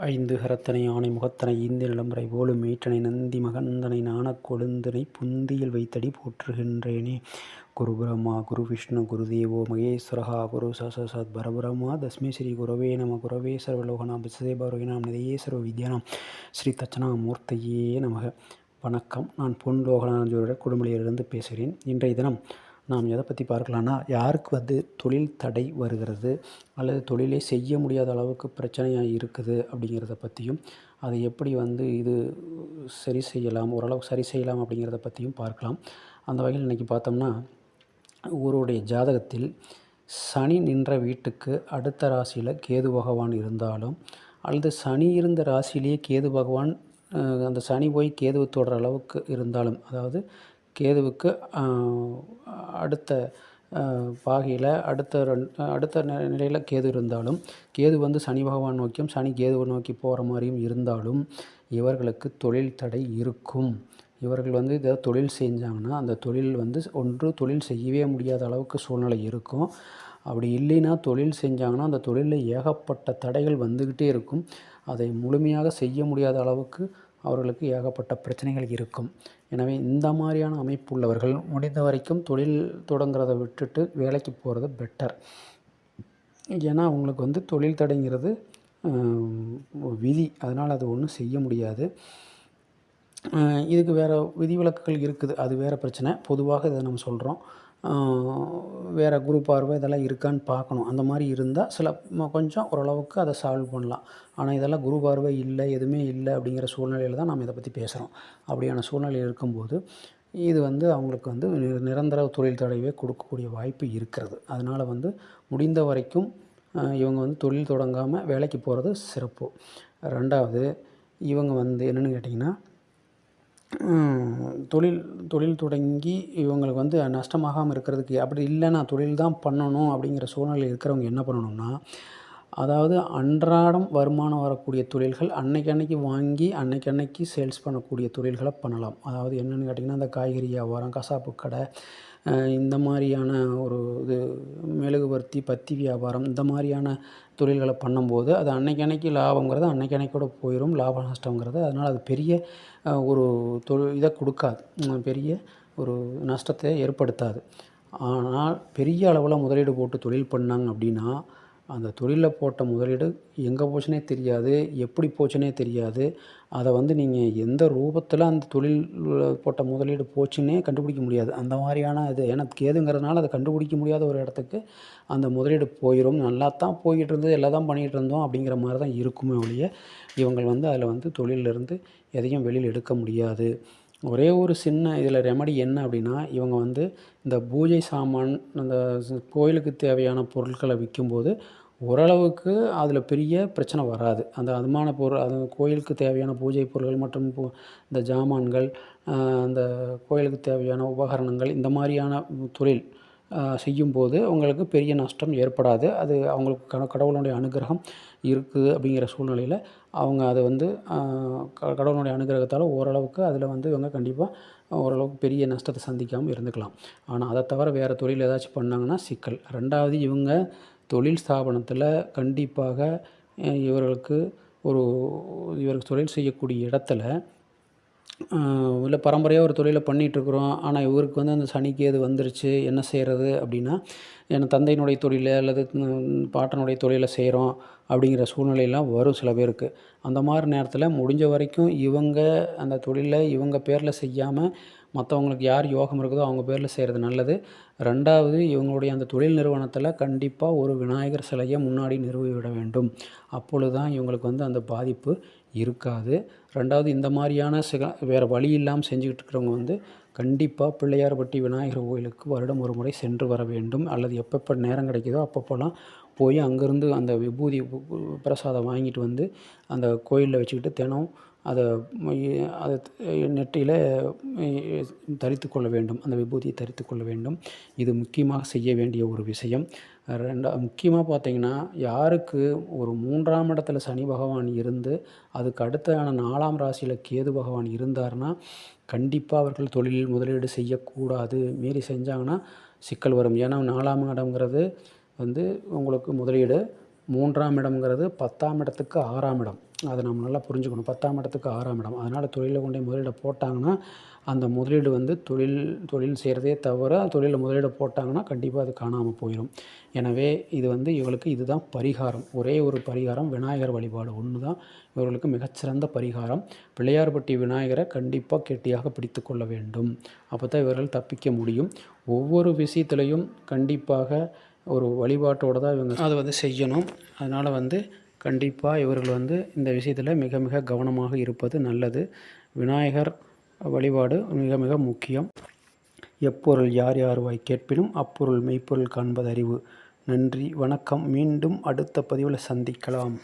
ஐந்து கரத்தனை ஆனை முகத்தனை ஈந்து நிலம்பரை போலும் மீட்டனை நந்தி மகந்தனை நாணக் கொழுந்தனை புந்தியில் வைத்தடி போற்றுகின்றேனே. குரு பிரம்மா குரு விஷ்ணு குரு தேவோ மகேஸ்வரஹா குரு சாட்சாத் பரபிரம்மா தஸ்மை ஸ்ரீ குரவே நம. குரவே சர்வலோகனாம் விசதேபரோகிணாம் நிதையே சர்வ வித்யானாம் ஸ்ரீ தட்சணாமூர்த்தியே நமக. வணக்கம். நான் பொன் லோகநாதன் ஜோதிடர் குடும்பலியிலிருந்து பேசுகிறேன். இன்றைய தினம் நாம் எதை பற்றி பார்க்கலான்னா, யாருக்கு தொழில் தடை வருகிறது அல்லது தொழிலை செய்ய முடியாத அளவுக்கு பிரச்சனையாக இருக்குது அப்படிங்கிறத பற்றியும், அதை எப்படி இது சரி செய்யலாம், ஓரளவுக்கு சரி செய்யலாம் அப்படிங்கிறத பற்றியும் பார்க்கலாம். அந்த வகையில் இன்றைக்கி பார்த்தோம்னா, ஒருவருடைய ஜாதகத்தில் சனி நின்ற வீட்டுக்கு அடுத்த ராசியில் கேது பகவான் இருந்தாலும், அல்லது சனி இருந்த ராசியிலேயே கேது பகவான் அந்த சனி போய் கேதுவை தொடர அளவுக்கு இருந்தாலும், அதாவது கேதுவுக்கு அடுத்த பாகையில் அடுத்த நிலையில் கேது இருந்தாலும், கேது சனி பகவான் நோக்கியும் சனி கேதுவை நோக்கி போகிற மாதிரியும் இருந்தாலும் இவர்களுக்கு தொழில் தடை இருக்கும். இவர்கள் ஏதாவது தொழில் செஞ்சாங்கன்னா அந்த தொழில் ஒன்று தொழில் செய்யவே முடியாத அளவுக்கு சூழ்நிலை இருக்கும். அப்படி இல்லைன்னா தொழில் செஞ்சாங்கன்னா அந்த தொழிலில் ஏகப்பட்ட தடைகள் வந்துக்கிட்டே இருக்கும். அதை முழுமையாக செய்ய முடியாத அளவுக்கு அவர்களுக்கு ஏகப்பட்ட பிரச்சனைகள் இருக்கும். எனவே இந்த மாதிரியான அமைப்பு உள்ளவர்கள் முடிந்த வரைக்கும் தொழில் தொடங்குறதை விட்டுட்டு வேலைக்கு போகிறது பெட்டர். ஏன்னா அவங்களுக்கு தொழில் தடைங்கிறது விதி, அதனால் அது ஒன்றும் செய்ய முடியாது. இதுக்கு வேறு விதிவிலக்குகள் இருக்குது, அது வேறு பிரச்சனை. பொதுவாக இதை நம்ம சொல்கிறோம். வேறு குரு பார்வை இதெல்லாம் இருக்கான்னு பார்க்கணும். அந்த மாதிரி இருந்தால் கொஞ்சம் ஓரளவுக்கு அதை சால்வ் பண்ணலாம். ஆனால் இதெல்லாம் குரு பார்வை இல்லை, எதுவுமே இல்லை அப்படிங்கிற சூழ்நிலையில் தான் நம்ம இதை பற்றி பேசுகிறோம். அப்படியான சூழ்நிலை இருக்கும்போது இது அவங்களுக்கு நிரந்தர தொழில் தடைவே கொடுக்கக்கூடிய வாய்ப்பு இருக்கிறது. அதனால் முடிந்த வரைக்கும் இவங்க தொழில் தொடங்காமல் வேலைக்கு போகிறது சிறப்பு. ரெண்டாவது, இவங்க என்னென்னு கேட்டிங்கன்னா, தொழில் தொடங்கி இவங்களுக்கு நஷ்டமாகாமல் இருக்கிறதுக்கு, அப்படி இல்லை நான் தொழில் தான் பண்ணணும் அப்படிங்கிற சூழ்நிலையில் இருக்கிறவங்க என்ன பண்ணணும்னா, அதாவது அன்றாடம் வருமானம் வரக்கூடிய தொழில்கள் அன்னைக்கு வாங்கி அன்னைக்கு சேல்ஸ் பண்ணக்கூடிய தொழில்களை பண்ணலாம். அதாவது என்னென்னு கேட்டிங்கன்னா, இந்த காய்கறி வியாபாரம், கசாப்பு கடை, இந்த மாதிரியான ஒரு மெழுகுவர்த்தி, பத்தி வியாபாரம், இந்த மாதிரியான தொழில்களை பண்ணும்போது அது அன்னைக்கு லாபங்கிறது அன்னைக்கூட போயிடும், லாப நஷ்டங்கிறது. அதனால் அது பெரிய ஒரு இதை கொடுக்காது, பெரிய ஒரு நஷ்டத்தை ஏற்படுத்தாது. ஆனால் பெரிய அளவில் முதலீடு போட்டு தொழில் பண்ணாங்க அப்படின்னா, அந்த தொழிலில் போட்ட முதலீடு எங்கே போச்சுனே தெரியாது, எப்படி போச்சுனே தெரியாது. அதை நீங்கள் எந்த ரூபத்தில் அந்த தொழில் போட்ட முதலீடு போச்சுன்னே கண்டுபிடிக்க முடியாது. அந்த மாதிரியான இது, ஏன்னா கேதுங்கிறதுனால அதை கண்டுபிடிக்க முடியாத ஒரு இடத்துக்கு அந்த முதலீடு போயிடும். நல்லா தான் போய்கிட்டு இருந்தது, எல்லாம் தான் பண்ணிகிட்டு இருந்தோம் அப்படிங்கிற மாதிரி தான் இருக்குமே ஒழிய, இவங்க அதில் தொழிலிருந்து எதையும் வெளியில் எடுக்க முடியாது. ஒரே ஒரு சின்ன இதில் ரெமடி என்ன அப்படின்னா, இவங்க இந்த பூஜை சாமான், அந்த கோயிலுக்கு தேவையான பொருட்களை விற்கும்போது ஓரளவுக்கு அதில் பெரிய பிரச்சனை வராது. அந்த அதுமான பொருள், அது கோயிலுக்கு தேவையான பூஜை பொருட்கள் மற்றும் இந்த ஜாமான்கள், அந்த கோயிலுக்கு தேவையான உபகரணங்கள், இந்த மாதிரியான தொழில் செய்யும்போது அவங்களுக்கு பெரிய நஷ்டம் ஏற்படாது. அது அவங்களுக்கு கடவுளுடைய அனுகிரகம் இருக்குது அப்படிங்கிற சூழ்நிலையில் அவங்க அதை கடவுளுடைய அனுகிரகத்தால் ஓரளவுக்கு அதில் இவங்க கண்டிப்பாக ஓரளவுக்கு பெரிய நஷ்டத்தை சந்திக்காமல் இருந்துக்கலாம். ஆனால் அதை தவிர வேறு தொழில் ஏதாச்சும் பண்ணாங்கன்னா சிக்கல். ரெண்டாவது, இவங்க தொழில் ஸ்தாபனத்தில் கண்டிப்பாக இவர்களுக்கு தொழில் செய்யக்கூடிய இடத்துல இல்லை பரம்பரையாக ஒரு தொழிலை பண்ணிகிட்ருக்குறோம், ஆனால் இவருக்கு அந்த சனி கேது வந்துருச்சு, என்ன செய்கிறது அப்படின்னா, என் தந்தையினுடைய தொழிலை அல்லது பாட்டனுடைய தொழிலை செய்கிறோம் அப்படிங்கிற சூழ்நிலையெல்லாம் வரும் சில பேருக்கு. அந்த மாதிரி நேரத்தில் முடிஞ்ச வரைக்கும் இவங்க அந்த தொழிலை இவங்க பேரில் செய்யாமல் மற்றவங்களுக்கு யார் யோகம் இருக்குதோ அவங்க பேரில் செய்கிறது நல்லது. ரெண்டாவது, இவங்களுடைய அந்த தொழில் நிறுவனத்தில் கண்டிப்பாக ஒரு விநாயகர் சிலையை முன்னாடி நிறுவி விட வேண்டும். அப்பொழுது தான் இவங்களுக்கு அந்த பாதிப்பு இருக்காது. ரெண்டாவது, இந்த மாதிரியான வேறு வழி இல்லாமல் செஞ்சுக்கிட்டு இருக்கிறவங்க கண்டிப்பாக பிள்ளையார்பட்டி விநாயகர் கோயிலுக்கு வருடம் ஒரு முறை சென்று வர வேண்டும். அல்லது எப்பப்போ நேரம் கிடைக்குதோ அப்பப்போலாம் போய் அங்கேருந்து அந்த விபூதி பிரசாதம் வாங்கிட்டு அந்த கோயிலில் வச்சுக்கிட்டு தினம் அதை நெற்றியில் தரித்து கொள்ள வேண்டும், அந்த விபூதியை தரித்து கொள்ள வேண்டும். இது முக்கியமாக செய்ய வேண்டிய ஒரு விஷயம். முக்கியமாக பார்த்திங்கன்னா, யாருக்கு ஒரு 3ஆம் இடத்துல சனி பகவான் இருந்து அதுக்கு அடுத்தான 4ஆம் ராசியில் கேது பகவான் இருந்தார்னா கண்டிப்பாக அவர்கள் தொழிலில் முதலீடு செய்யக்கூடாது. மீறி செஞ்சாங்கன்னா சிக்கல் வரும். ஏன்னா 4ஆம் இடம்ங்கிறது உங்களுக்கு முதலீடு 3ஆம் இடம்ங்கிறது 10ஆம் இடத்துக்கு 6ஆம் இடம். அதை நம்ம நல்லா புரிஞ்சுக்கணும். 10ஆம் இடத்துக்கு 6ஆம் இடம். அதனால் தொழிலில் கொண்டு போய் முதலீட போட்டாங்கன்னா, அந்த முதலீடு வந்து தொழில் செய்கிறதே தவிர தொழிலில் முதலீடு போட்டாங்கன்னா கண்டிப்பாக அது காணாமல் போயிடும். எனவே இது வந்து இவங்களுக்கு இதுதான் பரிகாரம். ஒரே ஒரு பரிகாரம் விநாயகர் வழிபாடு ஒன்று தான் இவர்களுக்கு மிகச்சிறந்த பரிகாரம். பிள்ளையார்பட்டி விநாயகரை கண்டிப்பாக கெட்டியாக பிடித்து கொள்ள வேண்டும். அப்போ தான் இவர்கள் தப்பிக்க முடியும். ஒவ்வொரு விஷயத்துலையும் கண்டிப்பாக ஒரு வழிபாட்டோடு தான் இவங்க அதை வந்து செய்யணும். அதனால் வந்து கண்டிப்பாக இவர்கள் வந்து இந்த விஷயத்தில் மிக மிக கவனமாக இருப்பது நல்லது. விநாயகர் வழிபாடு மிக மிக முக்கியம். எப்பொருள் யார் யார்வாய் கேட்பினும் அப்பொருள் மெய்ப்பொருள் காண்பது அறிவு. நன்றி, வணக்கம். மீண்டும் அடுத்த பதிவில் சந்திக்கலாம்.